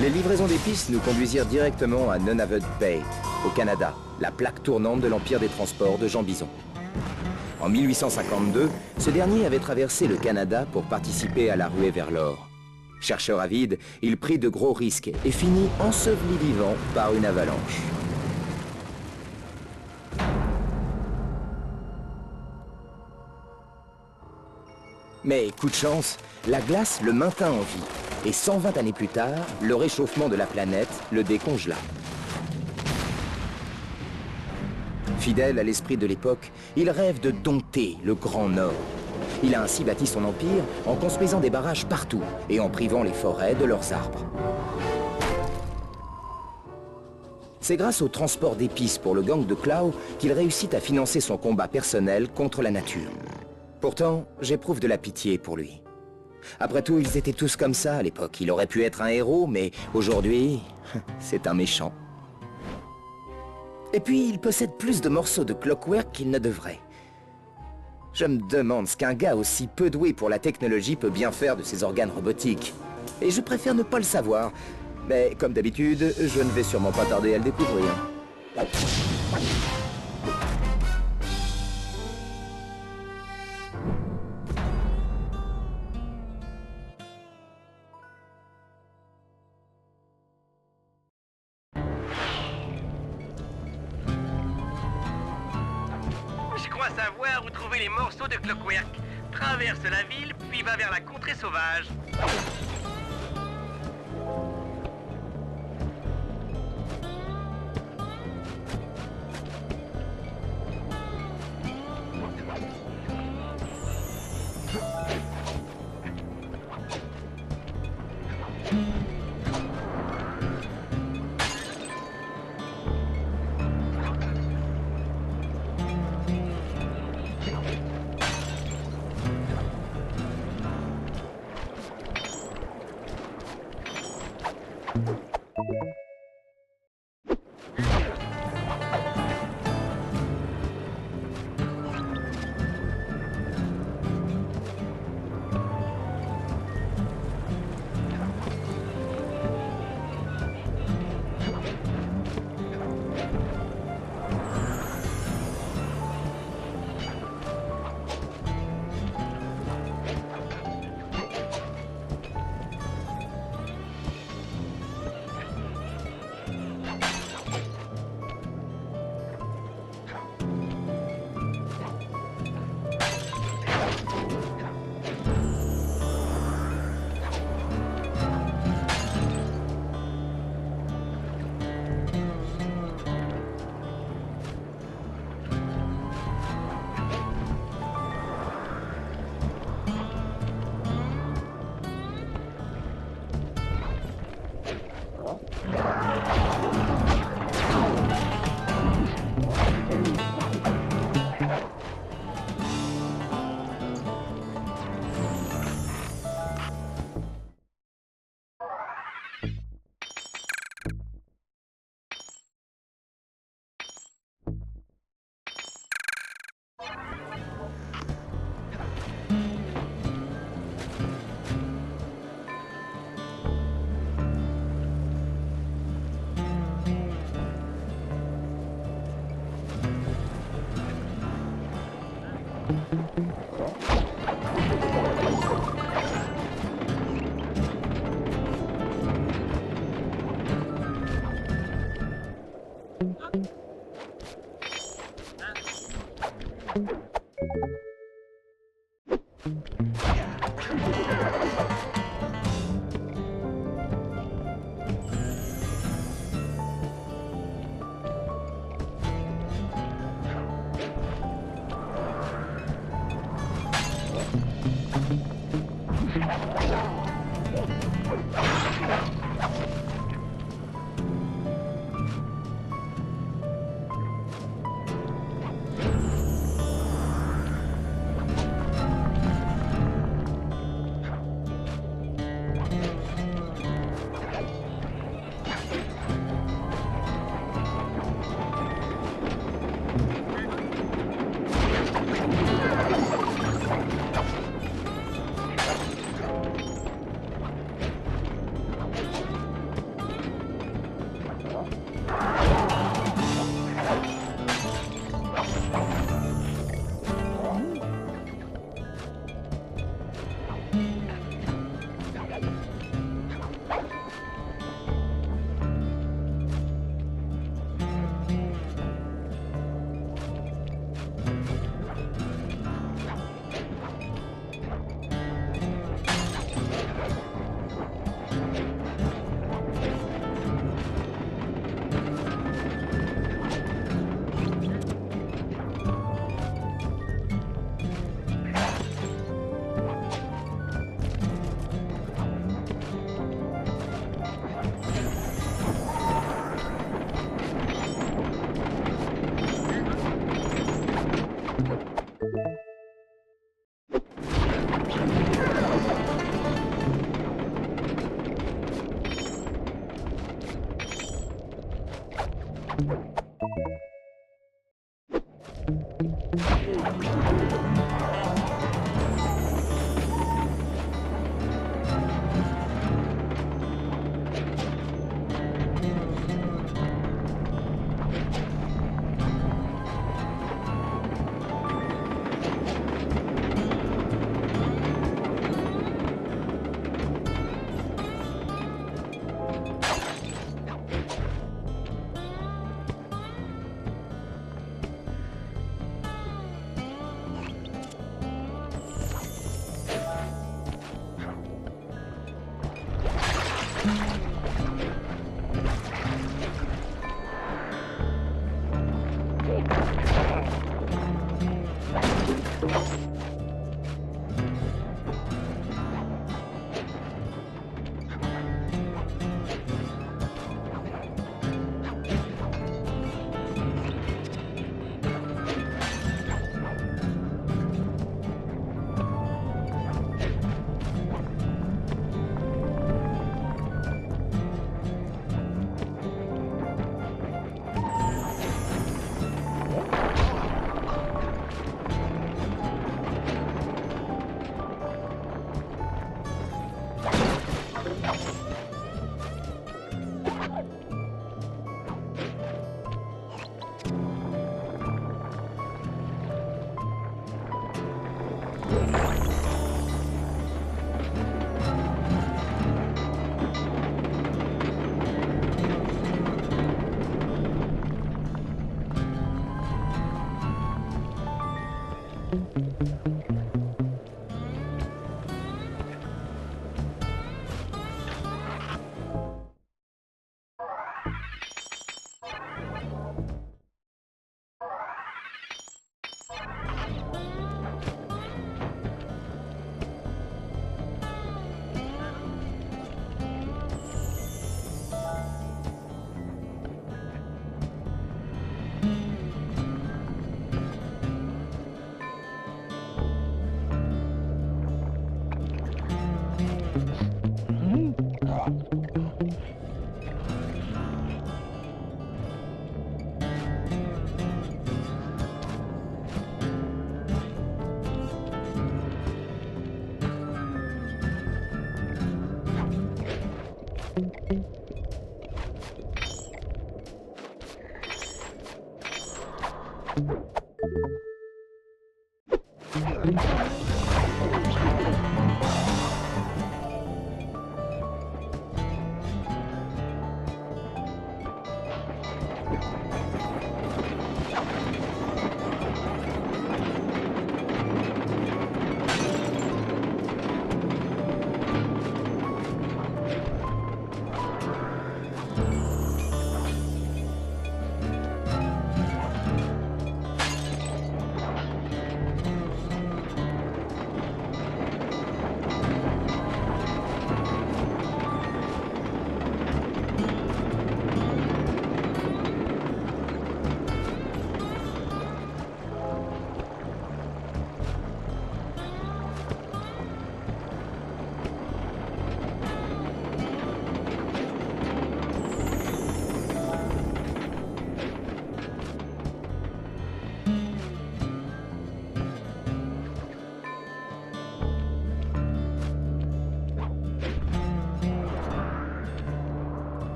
Les livraisons d'épices nous conduisirent directement à Nunavut Bay, au Canada, la plaque tournante de l'Empire des transports de Jean Bison. En 1852, ce dernier avait traversé le Canada pour participer à la ruée vers l'or. Chercheur avide, il prit de gros risques et finit enseveli vivant par une avalanche. Mais coup de chance, la glace le maintint en vie. Et 120 années plus tard, le réchauffement de la planète le décongela. Fidèle à l'esprit de l'époque, il rêve de dompter le Grand Nord. Il a ainsi bâti son empire en construisant des barrages partout et en privant les forêts de leurs arbres. C'est grâce au transport d'épices pour le gang de Clow qu'il réussit à financer son combat personnel contre la nature. Pourtant, j'éprouve de la pitié pour lui. Après tout, ils étaient tous comme ça à l'époque. Il aurait pu être un héros, mais aujourd'hui, c'est un méchant. Et puis, il possède plus de morceaux de clockwork qu'il ne devrait. Je me demande ce qu'un gars aussi peu doué pour la technologie peut bien faire de ses organes robotiques. Et je préfère ne pas le savoir. Mais comme d'habitude, je ne vais sûrement pas tarder à le découvrir. Je crois savoir où trouver les morceaux de clockwork. Traverse la ville, puis va vers la contrée sauvage.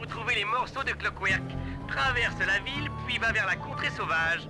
où trouver les morceaux de Clockwork. Traverse la ville, puis va vers la contrée sauvage.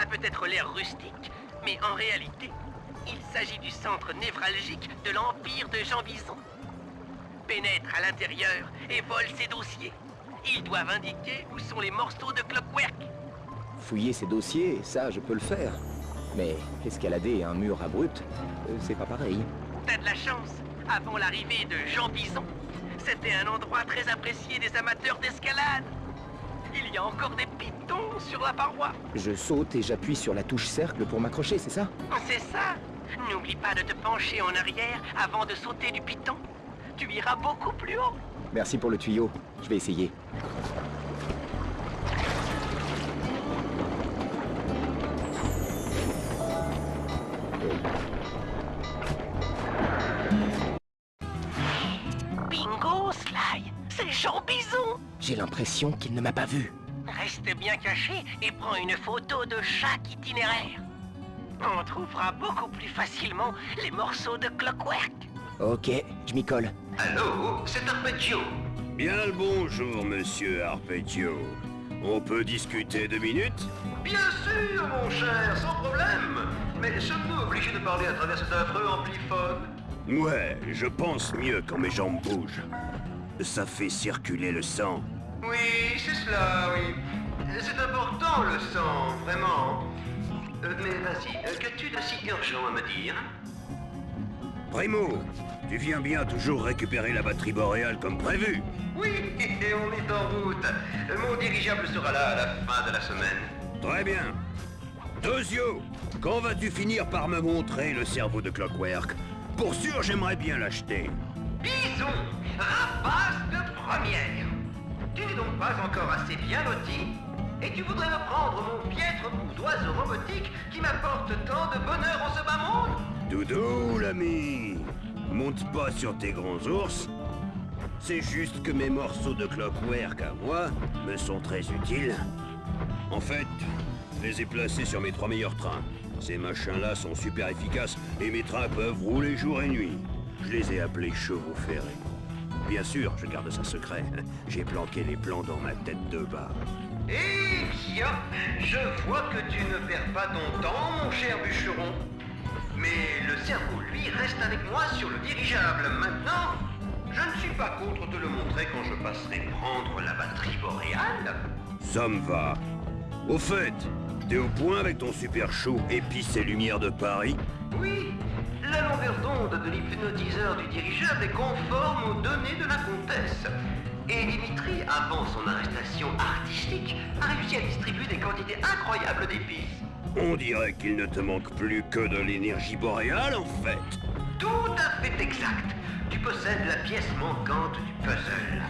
Peut-être l'air rustique, mais en réalité, il s'agit du centre névralgique de l'Empire de Jean Bison. Pénètre à l'intérieur et vole ses dossiers. Ils doivent indiquer où sont les morceaux de Clockwork. Fouiller ces dossiers, ça, je peux le faire. Mais escalader un mur abrupt, c'est pas pareil. T'as de la chance. Avant l'arrivée de Jean Bison, c'était un endroit très apprécié des amateurs d'escalade. Il y a encore des pitons sur la paroi. Je saute et j'appuie sur la touche cercle pour m'accrocher, c'est ça? C'est ça. N'oublie pas de te pencher en arrière avant de sauter du piton. Tu iras beaucoup plus haut. Merci pour le tuyau. Je vais essayer. J'ai l'impression qu'il ne m'a pas vu. Reste bien caché et prends une photo de chaque itinéraire. On trouvera beaucoup plus facilement les morceaux de Clockwork. Ok, je m'y colle. Allô, c'est Arpeggio. Bien le bonjour, monsieur Arpeggio. On peut discuter 2 minutes? Bien sûr, mon cher, sans problème. Mais sommes-nous obligés de parler à travers cet affreux ampliphone? Ouais, je pense mieux quand mes jambes bougent. Ça fait circuler le sang. Oui, c'est cela, oui. C'est important, le sang, vraiment. Mais vas-y, qu'as-tu de si urgent à me dire? Primo, tu viens bien toujours récupérer la batterie boréale comme prévu? Oui, et on est en route. Mon dirigeable sera là à la fin de la semaine. Très bien. Tozio, quand vas-tu finir par me montrer le cerveau de Clockwork? Pour sûr, j'aimerais bien l'acheter. Bison, rapace de première. Tu n'es donc pas encore assez bien loti? Et tu voudrais me prendre mon piètre bout d'oiseau robotique qui m'apporte tant de bonheur en ce bas monde? Doudou, l'ami. Monte pas sur tes grands ours. C'est juste que mes morceaux de Clockwork à moi me sont très utiles. En fait, je les ai placés sur mes 3 meilleurs trains. Ces machins-là sont super efficaces et mes trains peuvent rouler jour et nuit. Je les ai appelés chevaux ferrés. Bien sûr, je garde ça secret. J'ai planqué les plans dans ma tête de barre. Eh bien, je vois que tu ne perds pas ton temps, mon cher bûcheron. Mais le cerveau, lui, reste avec moi sur le dirigeable. Maintenant, je ne suis pas contre te le montrer quand je passerai prendre la batterie boréale. Ça me va. Au fait, t'es au point avec ton super show Épices et Lumière de Paris? Oui, la longueur d'onde de l'hypnotiseur du dirigeable est conforme aux données de la comtesse. Et Dimitri, avant son arrestation artistique, a réussi à distribuer des quantités incroyables d'épices. On dirait qu'il ne te manque plus que de l'énergie boréale, en fait. Tout à fait exact. Tu possèdes la pièce manquante du puzzle.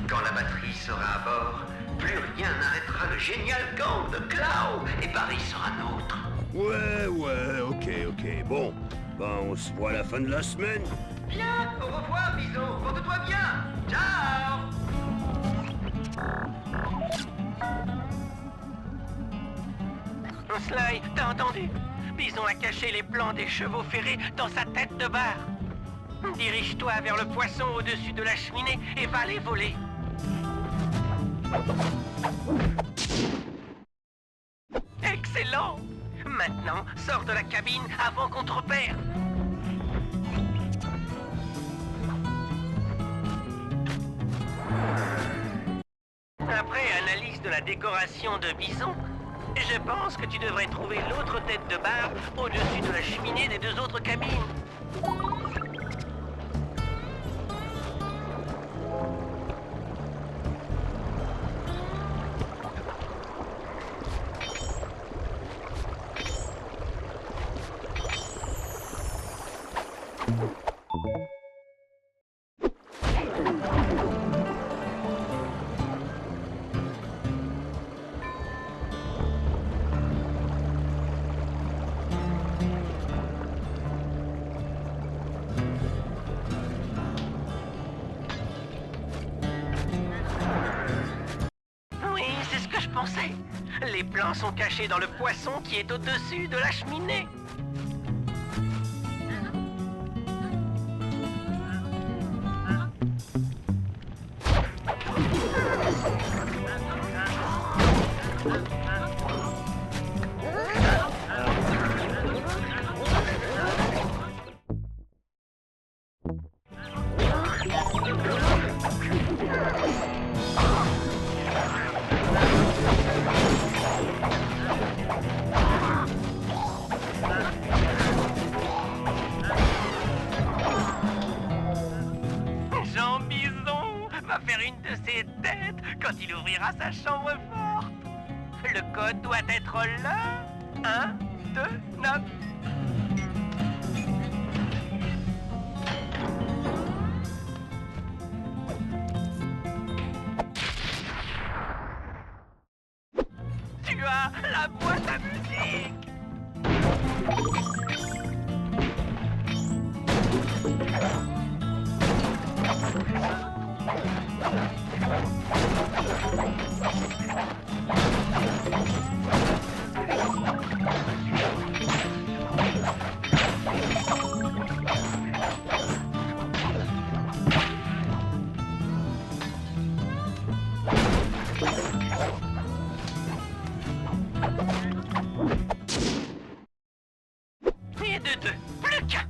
Quand la batterie sera à bord, plus rien n'arrêtera le génial gang de Clow et Paris sera nôtre. Ouais, ok. Bon, ben on se voit à la fin de la semaine. Bien, au revoir, Bison. Porte-toi bien. Ciao. Sly, t'as entendu? Bison a caché les plans des chevaux ferrés dans sa tête de barre. Dirige-toi vers le poisson au-dessus de la cheminée et va les voler. Excellent! Maintenant, sors de la cabine avant qu'on te repère. Après analyse de la décoration de Bison, je pense que tu devrais trouver l'autre tête de barre au-dessus de la cheminée des 2 autres cabines. Oui, c'est ce que je pensais. Les plans sont cachés dans le poisson qui est au-dessus de la cheminée. Jean Bison va faire une de ses têtes quand il ouvrira sa chambre forte. Le code doit être le 1, 2, 9. Tu as la boîte à musique. Et de deux, plus qu'un.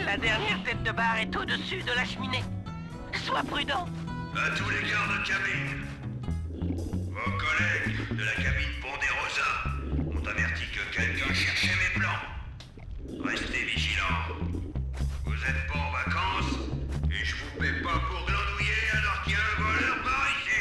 La dernière tête de barre est au-dessus de la cheminée. Sois prudent. À tous les gardes de cabine. Vos collègues de la cabine Ponderosa ont averti que quelqu'un cherchait mes plans. Restez vigilants. Vous êtes pas en vacances et je vous paie pas pour glandouiller alors qu'il y a un voleur par ici.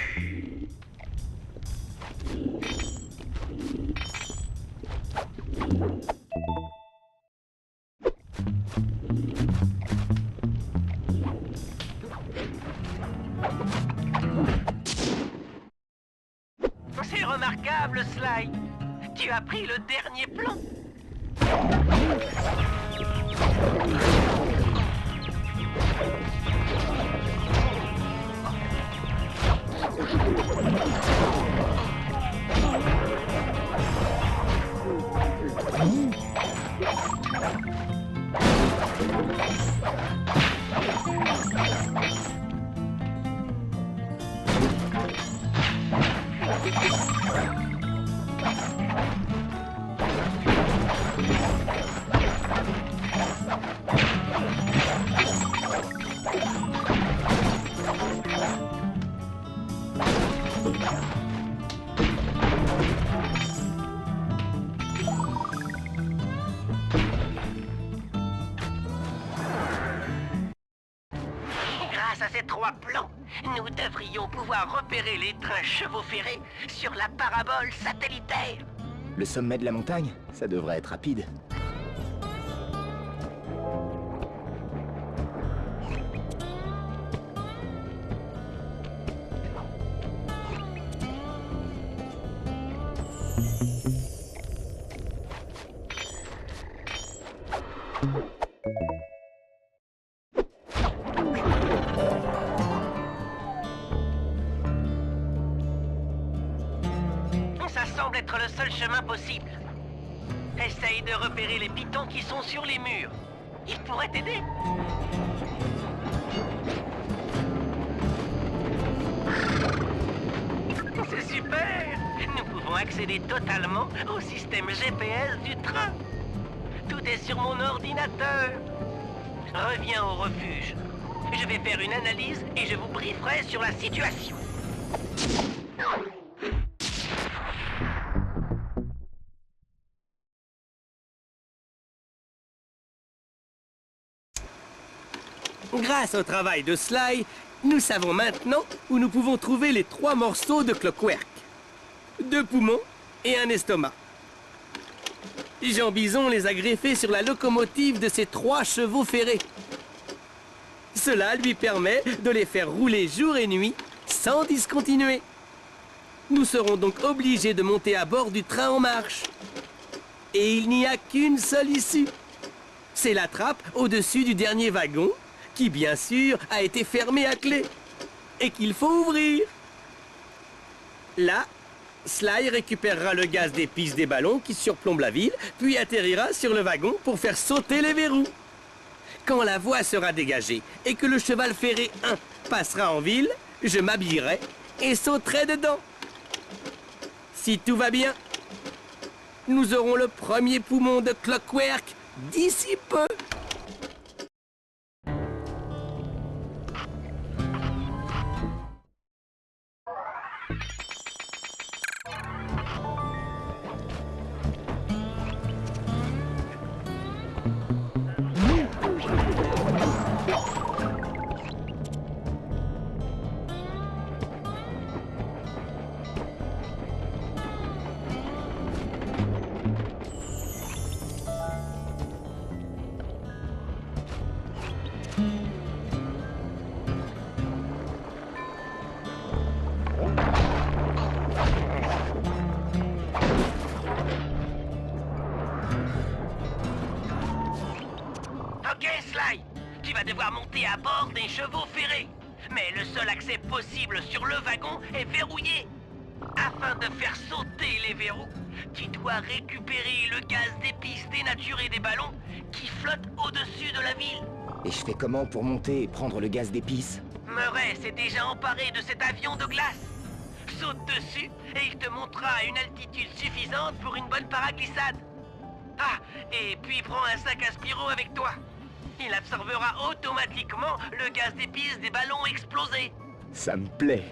C'est remarquable, Sly. Tu as pris le dernier plan. Grâce à ces trois plans, nous devrions pouvoir repérer les trains chevaux ferrés sur la parabole satellitaire. Le sommet de la montagne, ça devrait être rapide. Ça semble être le seul chemin possible. Essaye de repérer les pitons qui sont sur les murs. Ils pourraient t'aider. C'est super! Nous pouvons accéder totalement au système GPS du train. Tout est sur mon ordinateur. Reviens au refuge. Je vais faire une analyse et je vous brieferai sur la situation. Grâce au travail de Sly, nous savons maintenant où nous pouvons trouver les 3 morceaux de Clockwerk. 2 poumons et un estomac. Jean Bison les a greffés sur la locomotive de ses 3 chevaux ferrés. Cela lui permet de les faire rouler jour et nuit sans discontinuer. Nous serons donc obligés de monter à bord du train en marche. Et il n'y a qu'une seule issue. C'est la trappe au-dessus du dernier wagon, qui bien sûr a été fermée à clé, et qu'il faut ouvrir. Là, Sly récupérera le gaz des pistes des ballons qui surplombent la ville, puis atterrira sur le wagon pour faire sauter les verrous. Quand la voie sera dégagée et que le cheval ferré 1 passera en ville, je m'habillerai et sauterai dedans. Si tout va bien, nous aurons le premier poumon de Clockwork d'ici peu. Ok, Sly, tu vas devoir monter à bord des chevaux ferrés. Mais le seul accès possible sur le wagon est verrouillé. Afin de faire sauter les verrous, tu dois récupérer le gaz d'épices dénaturé des ballons qui flottent au-dessus de la ville. Et je fais comment pour monter et prendre le gaz d'épices? Murray s'est déjà emparé de cet avion de glace. Saute dessus et il te montrera à une altitude suffisante pour une bonne paraglissade. Ah, et puis prends un sac à Spyro avec toi. Il absorbera automatiquement le gaz d'épices des ballons explosés. Ça me plaît.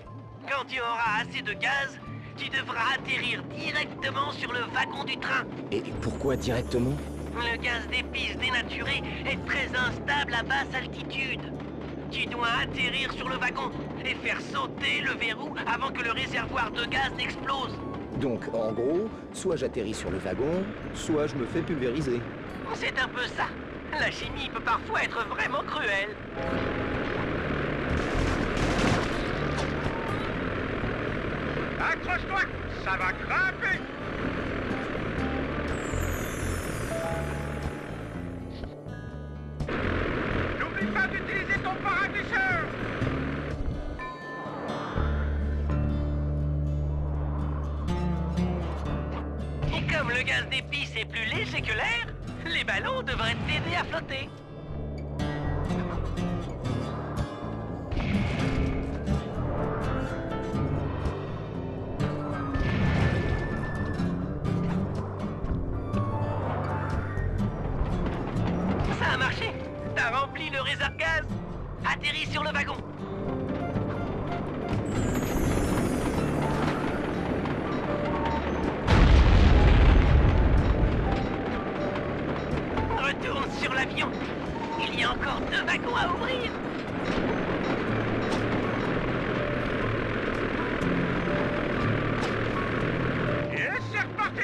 Quand tu auras assez de gaz, tu devras atterrir directement sur le wagon du train. Et pourquoi directement? Le gaz d'épices dénaturé est très instable à basse altitude. Tu dois atterrir sur le wagon et faire sauter le verrou avant que le réservoir de gaz n'explose. Donc, en gros, soit j'atterris sur le wagon, soit je me fais pulvériser. C'est un peu ça. La chimie peut parfois être vraiment cruelle. Accroche-toi, ça va grimper. N'oublie pas d'utiliser ton paraglisseur. Et comme le gaz d'épices est plus léger que l'air, les ballons devraient t'aider à flotter. Ça a marché. T'as rempli le réserve-gaz. Atterris sur le wagon. Retourne sur l'avion. Il y a encore 2 wagons à ouvrir. Et c'est reparti.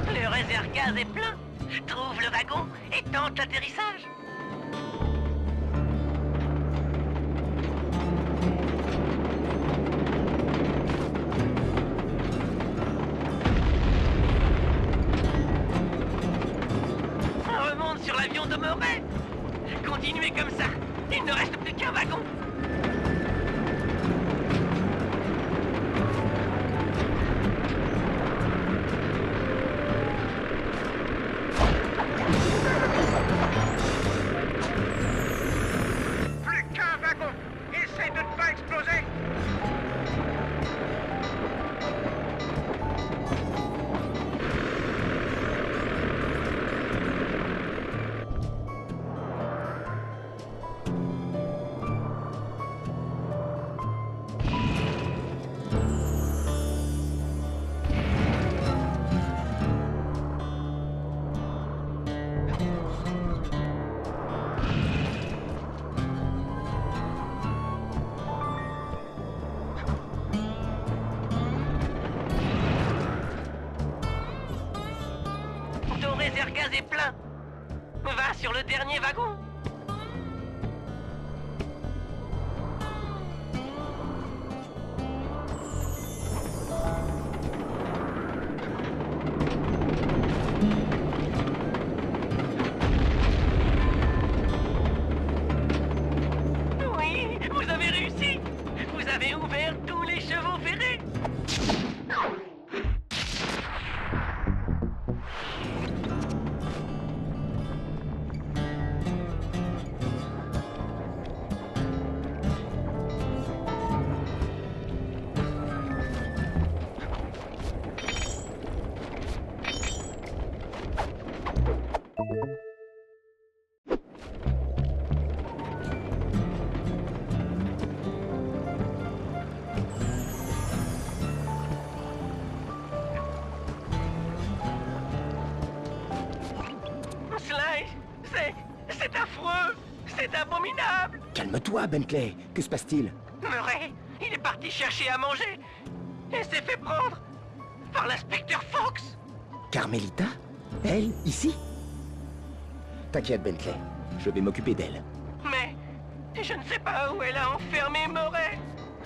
Le réserve-gaz est plein. Trouve le wagon et tente l'atterrissage. Remonte sur l'avion de Murray. Continuez comme ça. Il ne reste plus qu'un wagon. Plus qu'un wagon. Essaye de ne pas exploser. Ton réserve-gaz est plein. Va sur le dernier wagon. tous les chevaux ferrés. C'est affreux. C'est abominable. Calme-toi, Bentley. Que se passe-t-il? Murray, il est parti chercher à manger et s'est fait prendre par l'inspecteur Fox. Carmelita? Elle, ici? T'inquiète, Bentley. Je vais m'occuper d'elle. Mais je ne sais pas où elle a enfermé Murray.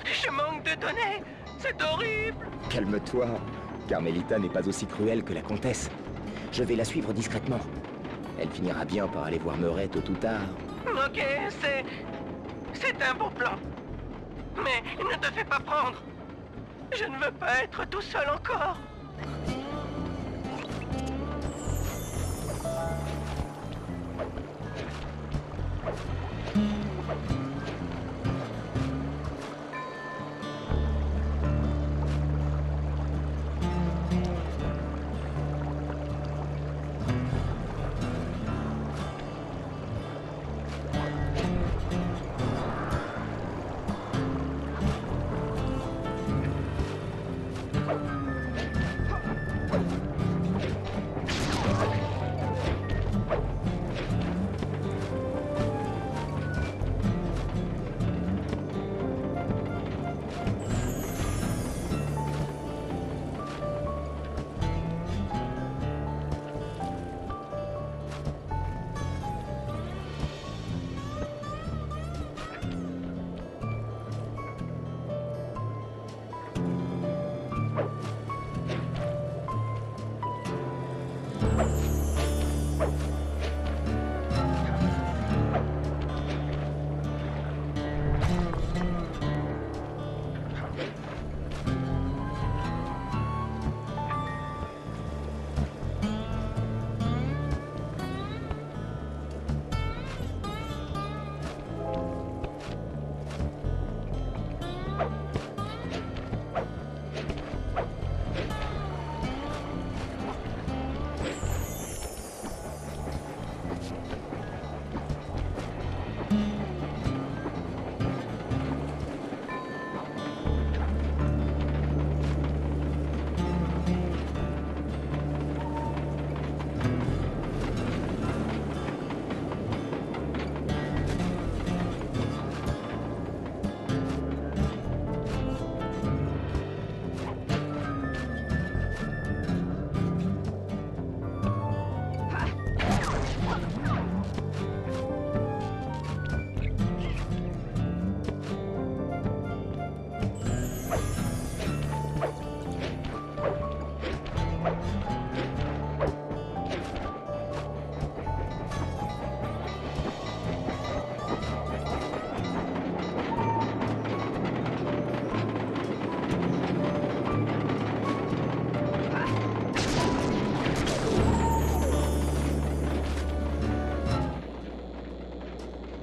Je manque de données. C'est horrible. Calme-toi. Carmelita n'est pas aussi cruelle que la comtesse. Je vais la suivre discrètement. Elle finira bien par aller voir Murray tôt ou tard. Ok, c'est un bon plan. Mais ne te fais pas prendre. Je ne veux pas être tout seul encore.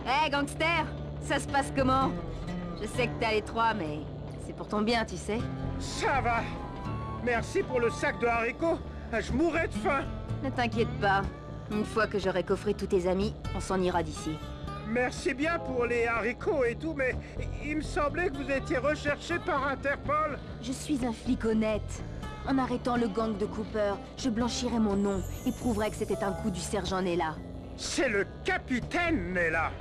Hey, gangster! Ça se passe comment? Je sais que t'as les trois, mais c'est pour ton bien, tu sais. Ça va. Merci pour le sac de haricots. Je mourrais de faim. Ne t'inquiète pas. Une fois que j'aurai coffré tous tes amis, on s'en ira d'ici. Merci bien pour les haricots et tout, mais il me semblait que vous étiez recherché par Interpol. Je suis un flic honnête. En arrêtant le gang de Cooper, je blanchirai mon nom et prouverai que c'était un coup du sergent Nella. C'est le capitaine Nella.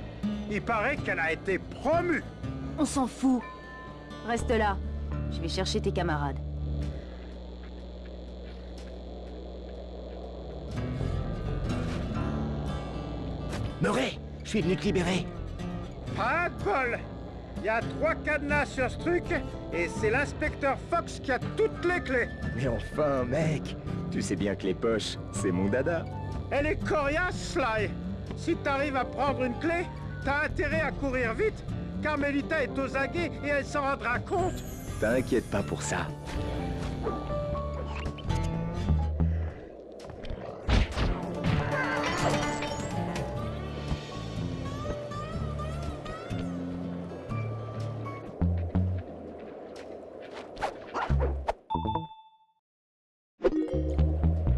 Il paraît qu'elle a été promue. On s'en fout. Reste là. Je vais chercher tes camarades. Murray, je suis venu te libérer. Pas de bol. Il y a 3 cadenas sur ce truc, et c'est l'inspecteur Fox qui a toutes les clés. Mais enfin, mec, tu sais bien que les poches, c'est mon dada. Elle est coriace, Sly. Si t'arrives à prendre une clé, t'as intérêt à courir vite. Carmelita est aux aguets et elle s'en rendra compte. T'inquiète pas pour ça.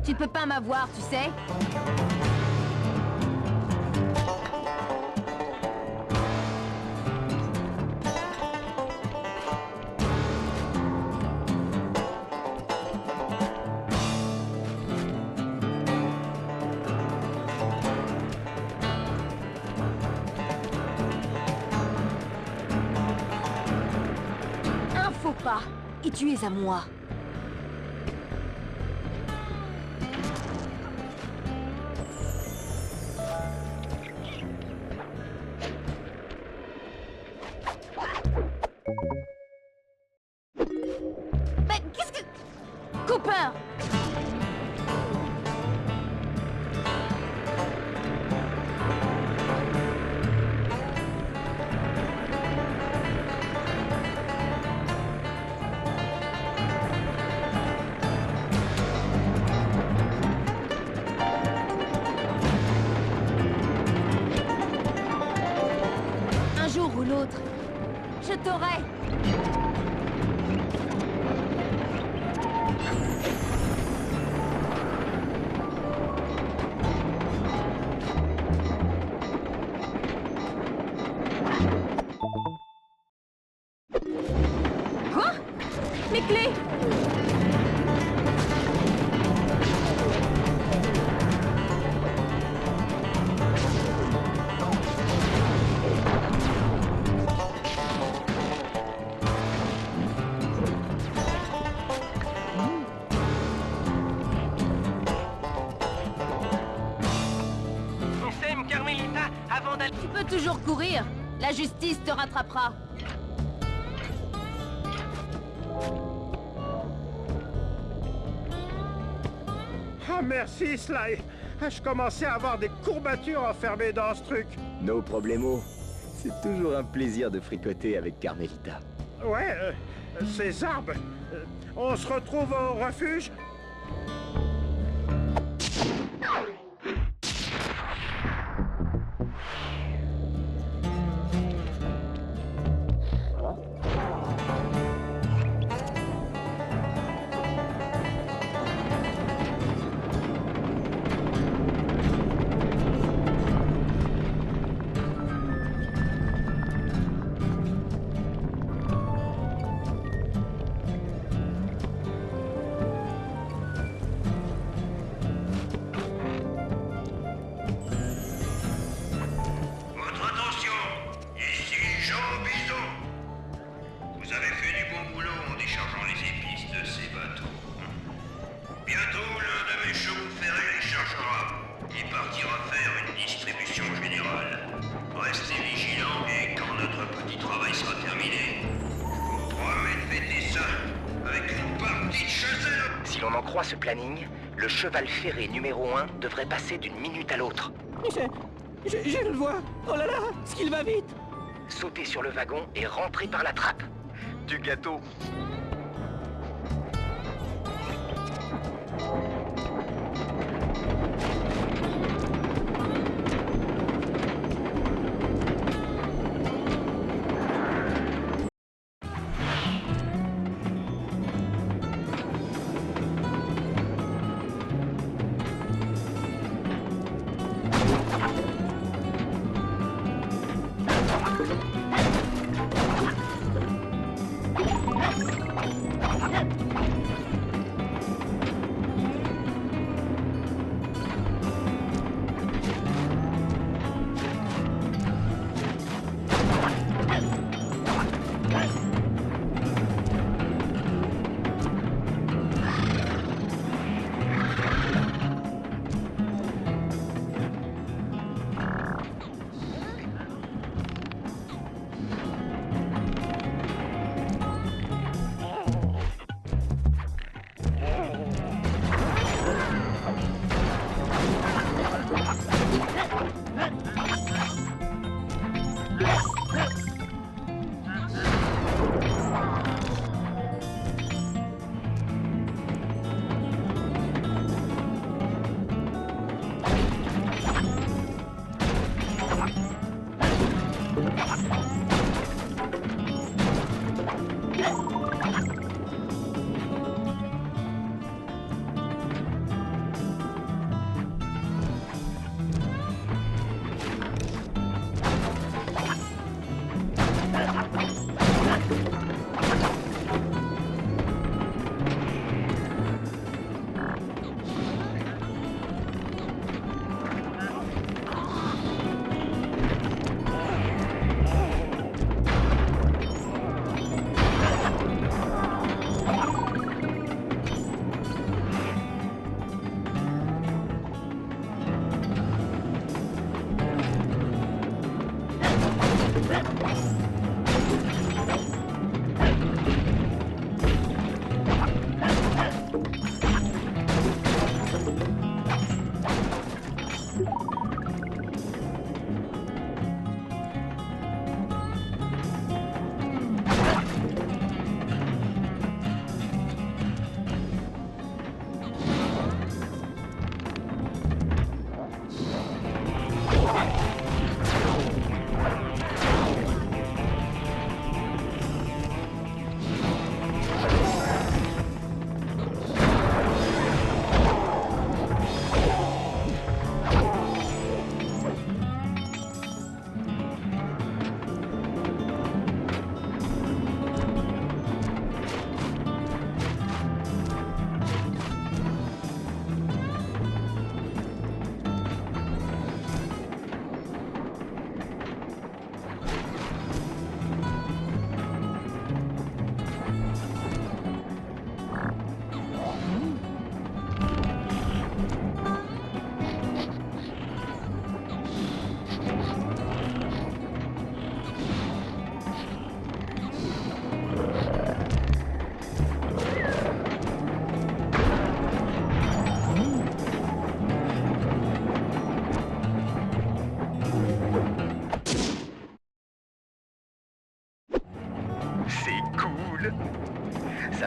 Tu peux pas m'avoir, tu sais. Un faux pas, et tu es à moi. Mais qu'est-ce que... Cooper! Un jour ou l'autre, je t'aurai. Quoi? Mes clés? Sème, Carmelita, avant d'aller... Tu peux toujours courir. La justice te rattrapera. Ah, merci, Sly. Je commençais à avoir des courbatures enfermées dans ce truc. No problemo. C'est toujours un plaisir de fricoter avec Carmelita. Ouais, ces arbres. On se retrouve au refuge? Votre attention, ici Jean Bison. Vous avez fait du bon boulot en déchargeant les épices de ces bateaux. Bientôt, l'un de mes chevaux ferrés les chargera et partira faire une distribution générale. Restez vigilants et quand notre petit travail sera terminé, je vous promets de fêter ça avec une partie de chasseur. Si l'on en croit ce planning, le cheval ferré numéro 1 devrait passer d'une minute à l'autre. Je le vois. Oh là là, ce qu'il va vite. Sautez sur le wagon et rentrez par la trappe. Du gâteau.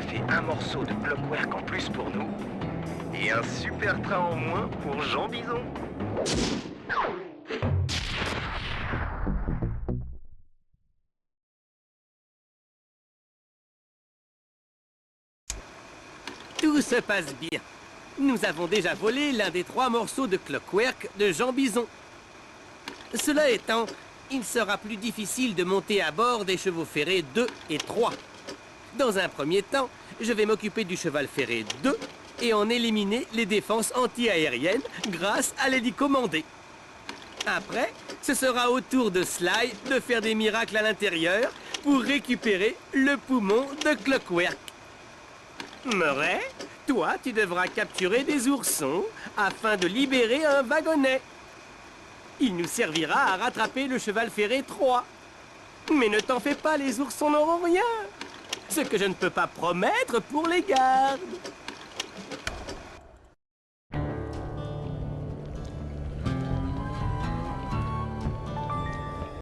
Ça fait un morceau de Clockwork en plus pour nous. Et un super train en moins pour Jean Bison. Tout se passe bien. Nous avons déjà volé l'un des 3 morceaux de Clockwork de Jean Bison. Cela étant, il sera plus difficile de monter à bord des chevaux ferrés 2 et 3. Dans un premier temps, je vais m'occuper du cheval ferré 2 et en éliminer les défenses anti-aériennes grâce à l'hélicomandé. Après, ce sera au tour de Sly de faire des miracles à l'intérieur pour récupérer le poumon de Clockwork. Murray, toi, tu devras capturer des oursons afin de libérer un wagonnet. Il nous servira à rattraper le cheval ferré 3. Mais ne t'en fais pas, les oursons n'auront rien. Ce que je ne peux pas promettre pour les gardes.